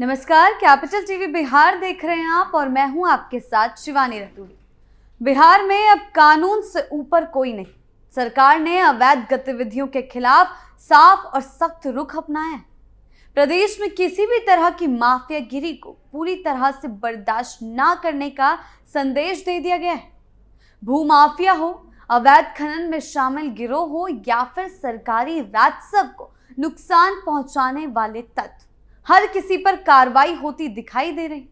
नमस्कार, capital TV Bihar देख रहे हैं आप और मैं हूं आपके साथ शिवानी रतूड़ी। बिहार में अब कानून से ऊपर कोई नहीं। सरकार ने अवैध गतिविधियों के खिलाफ साफ और सख्त रुख अपनाया है। प्रदेश में किसी भी तरह की माफियागिरी को पूरी तरह से बर्दाश्त ना करने का संदेश दे दिया गया है। भूमाफिया हो, अवैध खनन में शामिल गिरोह हो या फिर सरकारी राजस्व को नुकसान पहुंचाने वाले तत्व, हर किसी पर कार्रवाई होती दिखाई दे रही।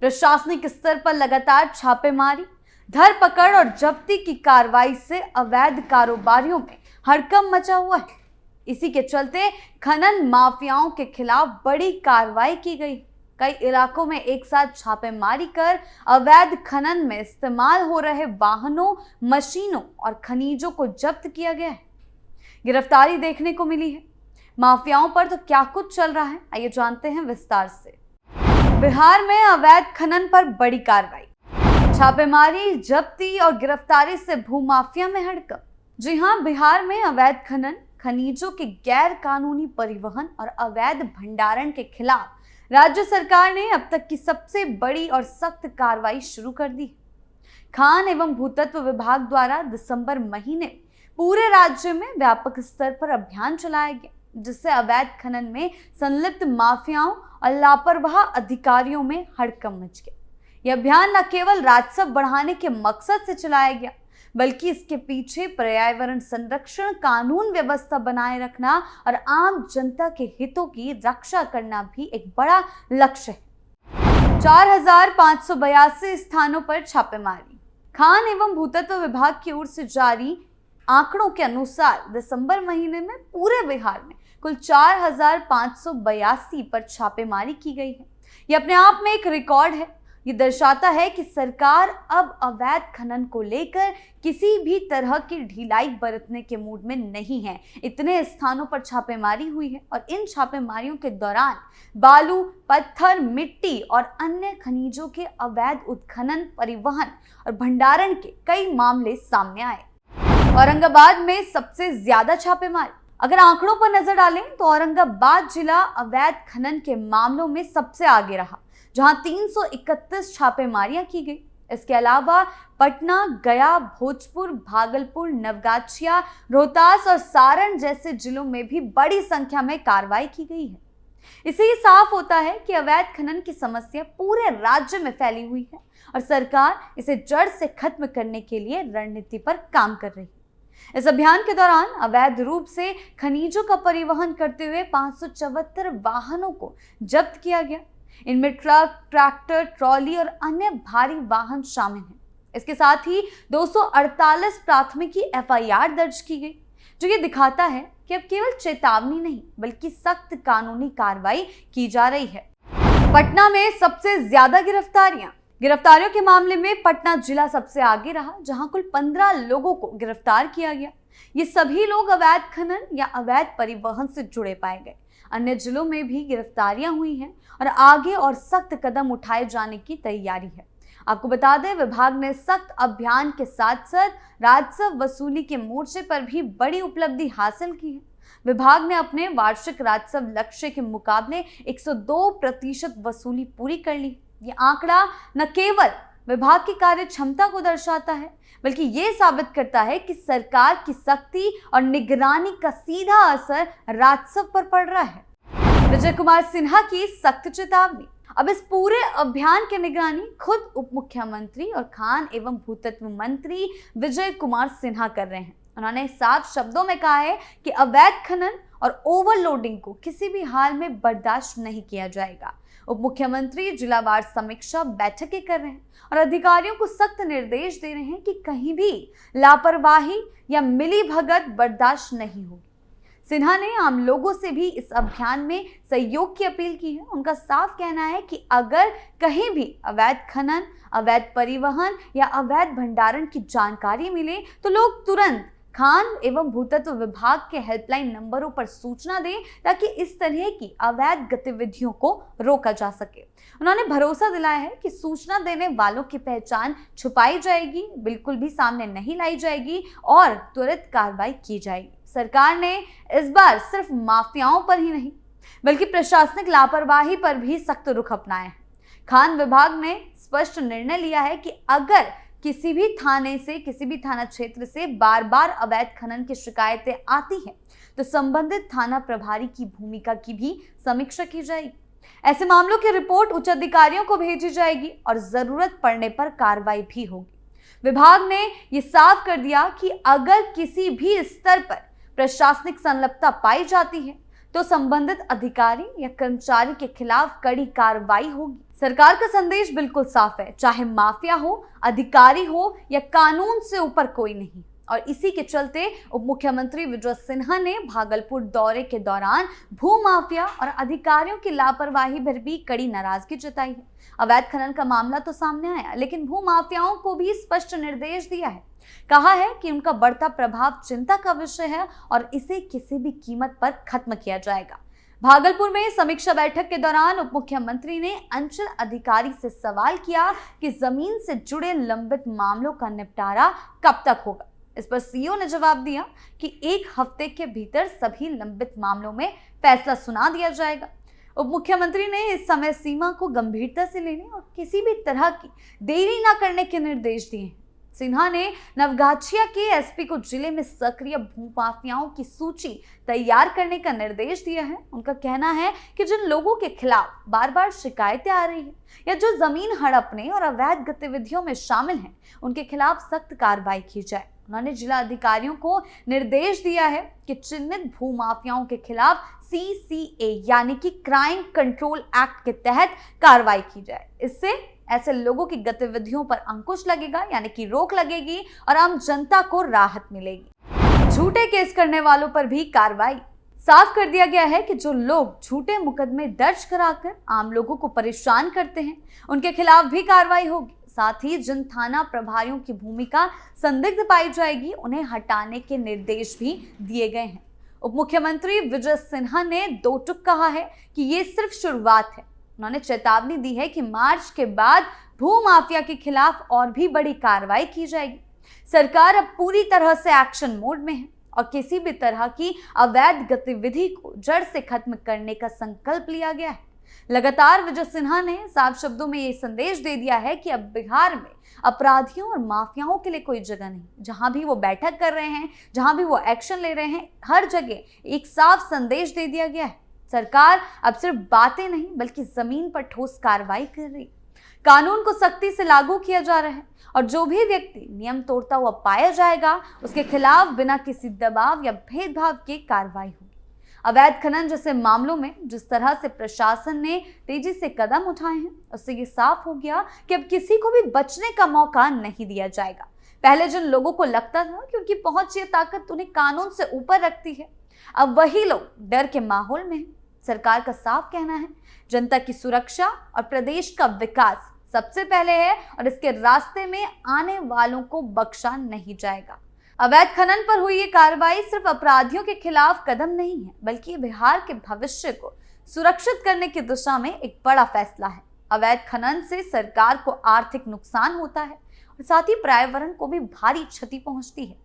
प्रशासनिक स्तर पर लगातार छापेमारी, धरपकड़ और जब्ती की कार्रवाई से अवैध कारोबारियों में हड़कंप मचा हुआ है। इसी के चलते खनन माफियाओं के खिलाफ बड़ी कार्रवाई की गई। कई इलाकों में एक साथ छापेमारी कर अवैध खनन में इस्तेमाल हो रहे वाहनों, मशीनों और खनिजों को जब्त किया गया है। गिरफ्तारी देखने को मिली है। माफियाओं पर तो क्या कुछ चल रहा है, आइए जानते हैं विस्तार से। बिहार में अवैध खनन पर बड़ी कार्रवाई, छापेमारी, जब्ती और गिरफ्तारी से भूमाफिया में हड़कंप। जी हां, बिहार में अवैध खनन, खनिजों के गैर कानूनी परिवहन और अवैध भंडारण के खिलाफ राज्य सरकार ने अब तक की सबसे बड़ी और सख्त कार्रवाई शुरू कर दी। खान एवं भूतत्व विभाग द्वारा दिसंबर महीने पूरे राज्य में व्यापक स्तर पर अभियान चलाया गया, जिससे अवैध खनन में संलिप्त माफियाओं और लापरवाह अधिकारियों में हड़कंप मच गया। यह अभियान न केवल राजस्व बढ़ाने के मकसद से चलाया गया, बल्कि इसके पीछे पर्यावरण संरक्षण, कानून व्यवस्था बनाए रखना और आम जनता के हितों की रक्षा करना भी एक बड़ा लक्ष्य है। 4582 स्थानों पर छापेमारी। खान एवं भूतत्व विभाग की ओर से जारी आंकड़ों के अनुसार दिसंबर महीने में पूरे बिहार में कुल 4582 पर छापेमारी की गई है। यह अपने आप में एक रिकॉर्ड है। ये दर्शाता है कि सरकार अब अवैध खनन को लेकर किसी भी तरह की ढिलाई बरतने के मूड में नहीं है। इतने स्थानों पर छापेमारी हुई है और इन छापेमारियों के दौरान बालू, पत्थर, मिट्टी और अन्य खनिजों के अवैध उत्खनन, परिवहन और भंडारण के कई मामले सामने आए। औरंगाबाद में सबसे ज्यादा छापेमारी। अगर आंकड़ों पर नजर डालें तो औरंगाबाद जिला अवैध खनन के मामलों में सबसे आगे रहा, जहां 331 छापेमारियां की गई। इसके अलावा पटना, गया, भोजपुर, भागलपुर, नवगाछिया, रोहतास और सारण जैसे जिलों में भी बड़ी संख्या में कार्रवाई की गई है। इससे ही साफ होता है कि अवैध खनन की समस्या पूरे राज्य में फैली हुई है और सरकार इसे जड़ से खत्म करने के लिए रणनीति पर काम कर रही है। इस अभियान के दौरान अवैध रूप से खनिजों का परिवहन करते हुए 574 वाहनों को जब्त किया गया। इनमें ट्रक, ट्रैक्टर, ट्रॉली और अन्य भारी वाहन शामिल हैं। इसके साथ ही 248 प्राथमिकी FIR दर्ज की गई, जो ये दिखाता है कि अब केवल चेतावनी नहीं बल्कि सख्त कानूनी कार्रवाई की जा रही है। पटना में सबसे ज्यादा गिरफ्तारियों के मामले में पटना जिला सबसे आगे रहा, जहां कुल 15 लोगों को गिरफ्तार किया गया। ये सभी लोग अवैध खनन या अवैध परिवहन से जुड़े पाए गए। अन्य जिलों में भी गिरफ्तारियां हुई हैं और आगे और सख्त कदम उठाए जाने की तैयारी है। आपको बता दें, विभाग ने सख्त अभियान के साथ साथ राजस्व वसूली के मोर्चे पर भी बड़ी उपलब्धि हासिल की है। विभाग ने अपने वार्षिक राजस्व लक्ष्य के मुकाबले 102% वसूली पूरी कर ली। ये आंकड़ा न केवल विभाग की कार्य क्षमता को दर्शाता है, बल्कि ये साबित करता है कि सरकार की सख्ती और निगरानी का सीधा असर राजस्व पर पड़ रहा है। विजय कुमार सिन्हा की सख्त चेतावनी। अब इस पूरे अभियान की निगरानी खुद उप मुख्यमंत्री और खान एवं भूतत्व मंत्री विजय कुमार सिन्हा कर रहे हैं। उन्होंने साफ शब्दों में कहा है कि अवैध खनन और ओवरलोडिंग को किसी भी हाल में बर्दाश्त नहीं किया जाएगा। उप मुख्यमंत्री जिलावार समीक्षा बैठकें कर रहे हैं और अधिकारियों को सख्त निर्देश दे रहे हैं कि कहीं भी लापरवाही या मिलीभगत बर्दाश्त नहीं होगी। सिन्हा ने आम लोगों से भी इस अभियान में सहयोग की अपील की है। उनका साफ कहना है कि अगर कहीं भी अवैध खनन, अवैध परिवहन या अवैध भंडारण की जानकारी मिले तो लोग तुरंत खान एवं भूतत्व विभाग के हेल्पलाइन नंबरों पर सूचना दें, ताकि इस तरह की अवैध गतिविधियों को रोका जा सके। उन्होंने भरोसा दिलाया है कि सूचना देने वालों की पहचान छुपाई जाएगी, बिल्कुल भी सामने नहीं लाई जाएगी और त्वरित कार्रवाई की जाएगी। सरकार ने इस बार सिर्फ माफियाओं पर ही नहीं बल्कि प्रशासनिक लापरवाही पर भी सख्त रुख अपनाया है। खान विभाग ने स्पष्ट निर्णय लिया है कि अगर किसी भी थाने से, किसी भी थाना क्षेत्र से बार बार अवैध खनन की शिकायतें आती हैं तो संबंधित थाना प्रभारी की भूमिका की भी समीक्षा की जाएगी। ऐसे मामलों की रिपोर्ट उच्च अधिकारियों को भेजी जाएगी और जरूरत पड़ने पर कार्रवाई भी होगी। विभाग ने यह साफ कर दिया कि अगर किसी भी स्तर पर प्रशासनिक संलिप्तता पाई जाती है तो संबंधित अधिकारी या कर्मचारी के खिलाफ कड़ी कार्रवाई होगी। सरकार का संदेश बिल्कुल साफ है, चाहे माफिया हो, अधिकारी हो या कानून से ऊपर कोई नहीं। और इसी के चलते उप मुख्यमंत्री विजय सिन्हा ने भागलपुर दौरे के दौरान भू माफिया और अधिकारियों की लापरवाही पर भी कड़ी नाराजगी जताई है। अवैध खनन का मामला तो सामने आया, लेकिन भू माफियाओं को भी स्पष्ट निर्देश दिया है। कहा है कि उनका बढ़ता प्रभाव चिंता का विषय है और इसे किसी भी कीमत पर खत्म किया जाएगा। भागलपुर में समीक्षा बैठक के दौरान उप मुख्यमंत्री ने अंचल अधिकारी से सवाल किया कि जमीन से जुड़े लंबित मामलों का निपटारा कब तक होगा। इस पर सीओ ने जवाब दिया कि 1 हफ्ते के भीतर सभी लंबित मामलों में फैसला सुना दिया जाएगा। उप मुख्यमंत्री ने इस समय सीमा को गंभीरता से लेने और किसी भी तरह की देरी न करने के निर्देश दिए हैं। सिन्हा ने नवगाछिया के एसपी को जिले में सक्रिय भू माफियाओं की सूची तैयार करने का निर्देश दिया है। उनका कहना है कि जिन लोगों के खिलाफ बार बार शिकायतें आ रही हैं या जो जमीन हड़पने और अवैध गतिविधियों में शामिल हैं, उनके खिलाफ सख्त कार्रवाई की जाए। उन्होंने जिला अधिकारियों को निर्देश दिया है कि चिन्हित भू माफियाओं के खिलाफ CCA यानी कि क्राइम कंट्रोल एक्ट के तहत कार्रवाई की जाए। इससे ऐसे लोगों की गतिविधियों पर अंकुश लगेगा, यानी कि रोक लगेगी और आम जनता को राहत मिलेगी। झूठे केस करने वालों पर भी कार्रवाई। साफ कर दिया गया है कि जो लोग झूठे मुकदमे दर्ज कराकर आम लोगों को परेशान करते हैं, उनके खिलाफ भी कार्रवाई होगी। साथ ही जिन थाना प्रभारियों की भूमिका संदिग्ध पाई जाएगी, उन्हें हटाने के निर्देश भी दिए गए हैं। उप मुख्यमंत्री विजय सिन्हा ने 2 टूक कहा है कि ये सिर्फ शुरुआत है। उन्होंने चेतावनी दी है कि मार्च के बाद भू माफिया के खिलाफ और भी बड़ी कार्रवाई की जाएगी। सरकार अब पूरी तरह से एक्शन मोड में है और किसी भी तरह की अवैध गतिविधि को जड़ से खत्म करने का संकल्प लिया गया है। लगातार विजय सिन्हा ने साफ शब्दों में ये संदेश दे दिया है कि अब बिहार में अपराधियों और माफियाओं के लिए कोई जगह नहीं। जहां भी वो बैठक कर रहे हैं, जहां भी वो एक्शन ले रहे हैं, हर जगह एक साफ संदेश दे दिया गया है। सरकार अब सिर्फ बातें नहीं बल्कि जमीन पर ठोस कार्रवाई कर रही। कानून को सख्ती से लागू किया जा रहा है और जो भी व्यक्ति नियम तोड़ता हुआ पाया जाएगा, उसके खिलाफ बिना किसी दबाव या भेदभाव के कार्रवाई होगी। अवैध खनन जैसे मामलों में जिस तरह से प्रशासन ने तेजी से कदम उठाए हैं, उससे ये साफ हो गया कि अब किसी को भी बचने का मौका नहीं दिया जाएगा। पहले जिन लोगों को लगता था कि उनकी पहुंच या ताकत उन्हें कानून से ऊपर रखती है, अब वही लोग डर के माहौल में हैं। सरकार का साफ कहना है, जनता की सुरक्षा और प्रदेश का विकास सबसे पहले है और इसके रास्ते में आने वालों को बख्शा नहीं जाएगा। अवैध खनन पर हुई ये कार्रवाई सिर्फ अपराधियों के खिलाफ कदम नहीं है, बल्कि बिहार के भविष्य को सुरक्षित करने की दिशा में एक बड़ा फैसला है। अवैध खनन से सरकार को आर्थिक नुकसान होता है और साथ ही पर्यावरण को भी भारी क्षति पहुंचती है।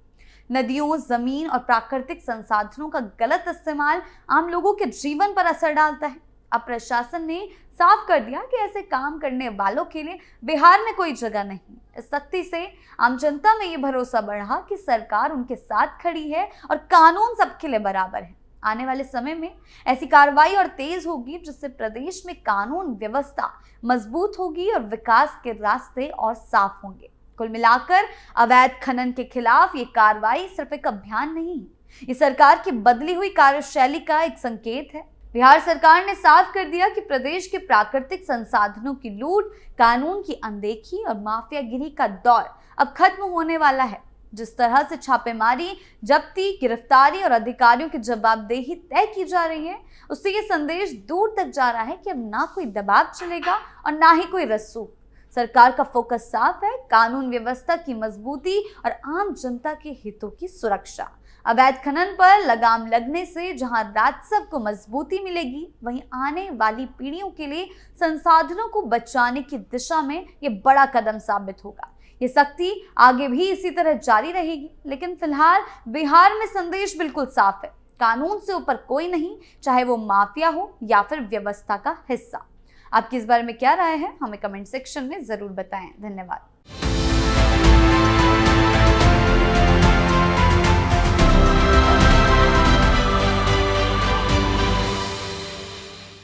नदियों, जमीन और प्राकृतिक संसाधनों का गलत इस्तेमाल आम लोगों के जीवन पर असर डालता है। अब प्रशासन ने साफ कर दिया कि ऐसे काम करने वालों के लिए बिहार में कोई जगह नहीं। इस सख्ती से आम जनता में ये भरोसा बढ़ा कि सरकार उनके साथ खड़ी है और कानून सबके लिए बराबर है। आने वाले समय में ऐसी कार्रवाई और तेज होगी, जिससे प्रदेश में कानून व्यवस्था मजबूत होगी और विकास के रास्ते और साफ होंगे। कुल मिलाकर अवैध खनन के खिलाफ ये कार्रवाई सिर्फ एक अभियान नहीं है, ये सरकार की बदली हुई कार्यशैली का एक संकेत है। बिहार सरकार ने साफ कर दिया कि प्रदेश के प्राकृतिक संसाधनों की लूट, कानून की अनदेखी और माफियागिरी का दौर अब खत्म होने वाला है। जिस तरह से छापेमारी, जब्ती, गिरफ्तारी और अधिकारियों की जवाबदेही तय की जा रही है, उससे ये संदेश दूर तक जा रहा है कि अब ना कोई दबाव चलेगा और ना ही कोई रसूख। सरकार का फोकस साफ है, कानून व्यवस्था की मजबूती और आम जनता के हितों की सुरक्षा। अवैध खनन पर लगाम लगने से जहां राजस्व को मजबूती मिलेगी, वहीं आने वाली पीढ़ियों के लिए संसाधनों को बचाने की दिशा में ये बड़ा कदम साबित होगा। ये सख्ती आगे भी इसी तरह जारी रहेगी, लेकिन फिलहाल बिहार में संदेश बिल्कुल साफ है। कानून से ऊपर कोई नहीं, चाहे वो माफिया हो या फिर व्यवस्था का हिस्सा। आपकी इस बारे में क्या राय है, हमें कमेंट सेक्शन में जरूर बताएं। धन्यवाद।